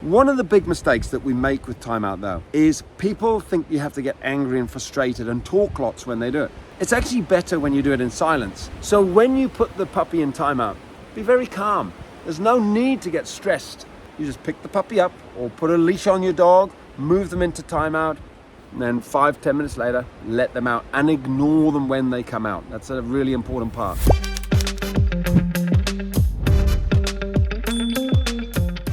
One of the big mistakes that we make with timeout though is people think you have to get angry and frustrated and talk lots when they do it. It's actually better when you do it in silence. So when you put the puppy in timeout, be very calm. There's no need to get stressed. You just pick the puppy up or put a leash on your dog, move them into timeout, and then 5-10 minutes later, let them out and ignore them when they come out. That's a really important part.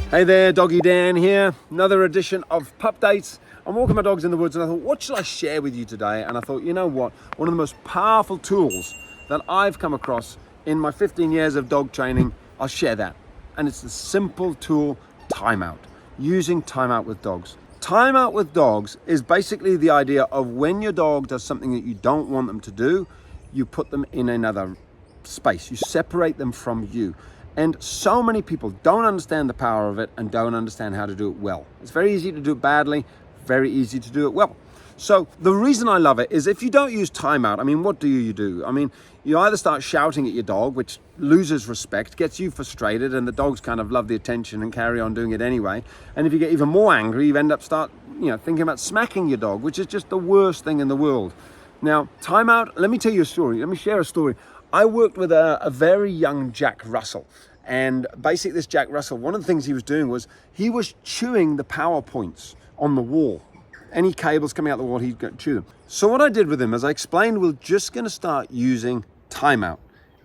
Hey there, Doggy Dan here. Another edition of Pup Dates. I'm walking my dogs in the woods and I thought, what should I share with you today? And I thought, you know what? One of the most powerful tools that I've come across in my 15 years of dog training, I'll share that. And it's the simple tool, timeout. Using timeout with dogs. Timeout with dogs is basically the idea of when your dog does something that you don't want them to do, you put them in another space. You separate them from you. And so many people don't understand the power of it and don't understand how to do it well. It's very easy to do it badly, very easy to do it well. So the reason I love it is if you don't use timeout, I mean, what do? I mean, you either start shouting at your dog, which loses respect, gets you frustrated, and the dogs kind of love the attention and carry on doing it anyway. And if you get even more angry, you end up thinking about smacking your dog, which is just the worst thing in the world. Now, timeout, let me tell you a story. Let me share a story. I worked with a very young Jack Russell, and basically this Jack Russell, one of the things he was doing was he was chewing the power points on the wall. Any cables coming out the wall, he'd chew them. So what I did with him, as I explained, we're just going to start using timeout.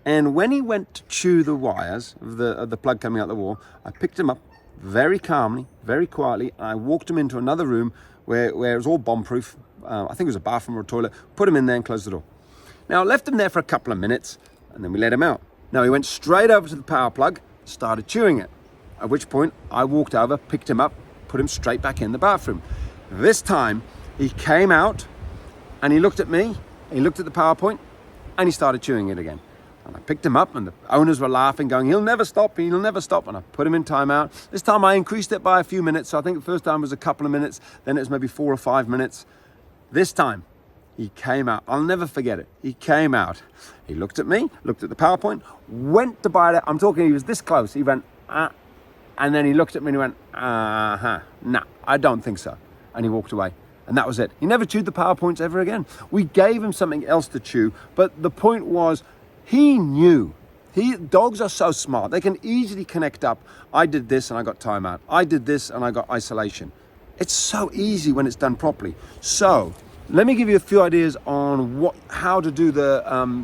And when he went to chew the wires of the plug coming out the wall, I picked him up very calmly, very quietly, and I walked him into another room where it was all bomb-proof. I think it was a bathroom or a toilet. Put him in there and closed the door. Now, I left him there for a couple of minutes, and then we let him out. Now, he went straight over to the power plug, started chewing it, at which point I walked over, picked him up, put him straight back in the bathroom. This time, he came out, and he looked at me, he looked at the PowerPoint, and he started chewing it again. And I picked him up, and the owners were laughing, going, he'll never stop, and I put him in timeout. This time, I increased it by a few minutes, so I think the first time was a couple of minutes, then it was maybe 4 or 5 minutes. This time, he came out. I'll never forget it. He came out. He looked at me, looked at the PowerPoint, went to bite it. I'm talking, he was this close. He went, and then he looked at me and he went, nah, I don't think so. And he walked away. And that was it. He never chewed the PowerPoints ever again. We gave him something else to chew, but the point was, he knew. Dogs are so smart. They can easily connect up. I did this and I got timeout. I did this and I got isolation. It's so easy when it's done properly. So, let me give you a few ideas on how to do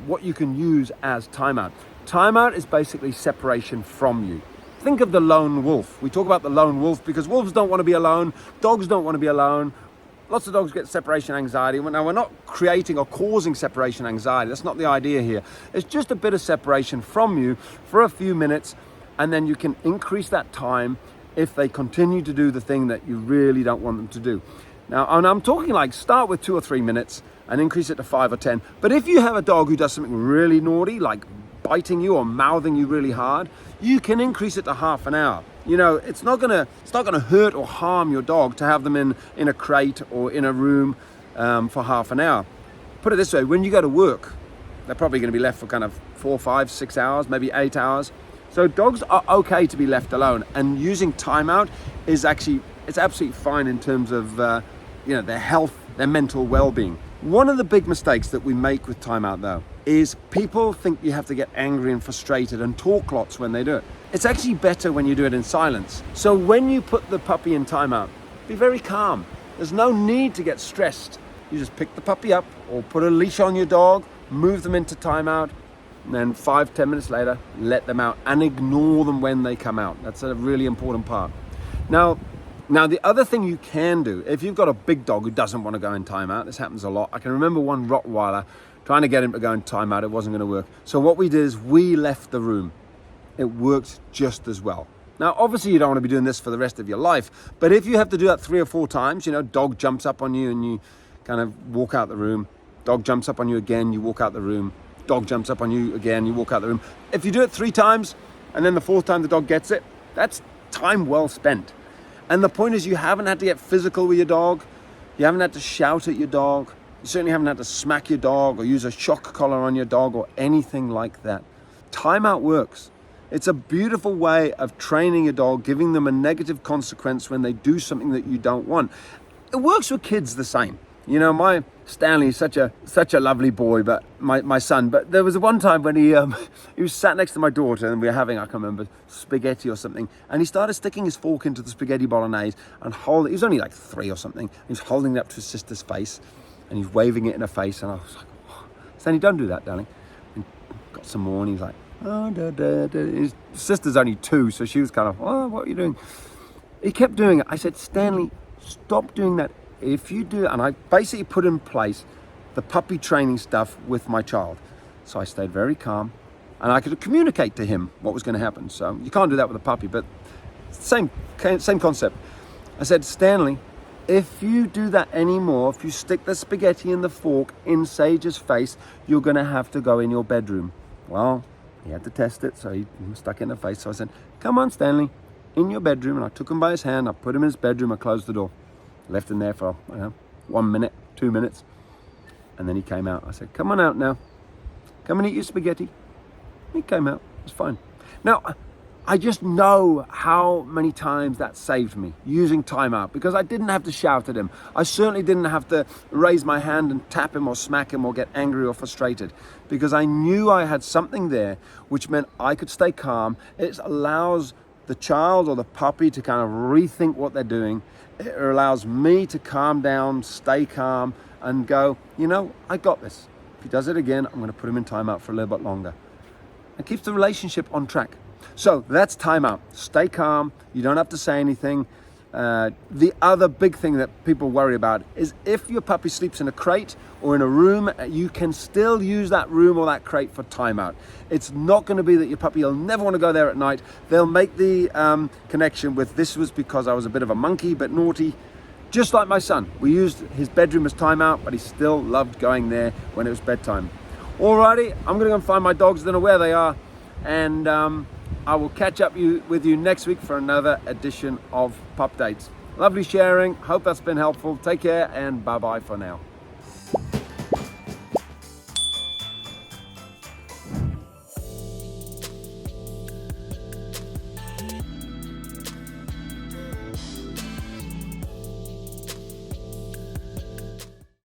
what you can use as timeout. Timeout is basically separation from you. Think of the lone wolf. We talk about the lone wolf because wolves don't want to be alone. Dogs don't want to be alone. Lots of dogs get separation anxiety. Now, we're not creating or causing separation anxiety. That's not the idea here. It's just a bit of separation from you for a few minutes, and then you can increase that time if they continue to do the thing that you really don't want them to do. Now, and I'm talking like start with 2 or 3 minutes and increase it to 5 or 10. But if you have a dog who does something really naughty, like biting you or mouthing you really hard, you can increase it to half an hour. You know, it's not gonna hurt or harm your dog to have them in a crate or in a room for half an hour. Put it this way, when you go to work, they're probably gonna be left for kind of 4, 5, 6 hours, maybe 8 hours. So dogs are okay to be left alone, and using timeout is it's absolutely fine in terms of their health, their mental well-being. One of the big mistakes that we make with timeout though is people think you have to get angry and frustrated and talk lots when they do it. It's actually better when you do it in silence. So when you put the puppy in timeout, be very calm. There's no need to get stressed. You just pick the puppy up or put a leash on your dog, move them into timeout, and then 5-10 minutes later, let them out and ignore them when they come out. That's a really important part. Now, the other thing you can do, if you've got a big dog who doesn't want to go in timeout, this happens a lot. I can remember one Rottweiler trying to get him to go in timeout. It wasn't going to work. So what we did is we left the room. It worked just as well. Now, obviously, you don't want to be doing this for the rest of your life. But if you have to do that 3 or 4 times, dog jumps up on you and you kind of walk out the room. Dog jumps up on you again, you walk out the room. Dog jumps up on you again, you walk out the room. If you do it 3 times and then the 4th time the dog gets it, that's time well spent. And the point is, you haven't had to get physical with your dog. You haven't had to shout at your dog. You certainly haven't had to smack your dog or use a shock collar on your dog or anything like that. Timeout works. It's a beautiful way of training your dog, giving them a negative consequence when they do something that you don't want. It works with kids the same. You know, my Stanley is such a lovely boy, but my son. But there was one time when he was sat next to my daughter and we were having, I can't remember, spaghetti or something, and he started sticking his fork into the spaghetti bolognese and he was only like 3 or something. He was holding it up to his sister's face and he's waving it in her face, and I was like, oh. Stanley, don't do that, darling. And got some more, and he's like, oh, da, da, da. His sister's only 2, so she was kind of, oh, what are you doing? He kept doing it. I said, Stanley, stop doing that. If you do, and I basically put in place the puppy training stuff with my child. So I stayed very calm, and I could communicate to him what was going to happen. So you can't do that with a puppy, but same concept. I said, Stanley, if you do that anymore, if you stick the spaghetti and the fork in Sage's face, you're going to have to go in your bedroom. Well, he had to test it, so he stuck it in her face. So I said, come on, Stanley, in your bedroom. And I took him by his hand, I put him in his bedroom, I closed the door. Left him there for, 1 minute, 2 minutes. And then he came out. I said, come on out now. Come and eat your spaghetti. He came out. It's fine. Now, I just know how many times that saved me, using timeout, because I didn't have to shout at him. I certainly didn't have to raise my hand and tap him or smack him or get angry or frustrated, because I knew I had something there which meant I could stay calm. It allows the child or the puppy to kind of rethink what they're doing. It allows me to calm down, stay calm, and go, I got this. If he does it again, I'm going to put him in timeout for a little bit longer. It keeps the relationship on track. So that's timeout. Stay calm. You don't have to say anything. The other big thing that people worry about is if your puppy sleeps in a crate or in a room, you can still use that room or that crate for timeout. It's not going to be that your puppy will never want to go there at night. They'll make the connection with, this was because I was a bit of a monkey, but naughty. Just like my son. We used his bedroom as timeout, but he still loved going there when it was bedtime. Alrighty, I'm going to go and find my dogs. I don't know where they are. And I will catch up with you next week for another edition of Pup Dates. Lovely sharing. Hope that's been helpful. Take care and bye-bye for now.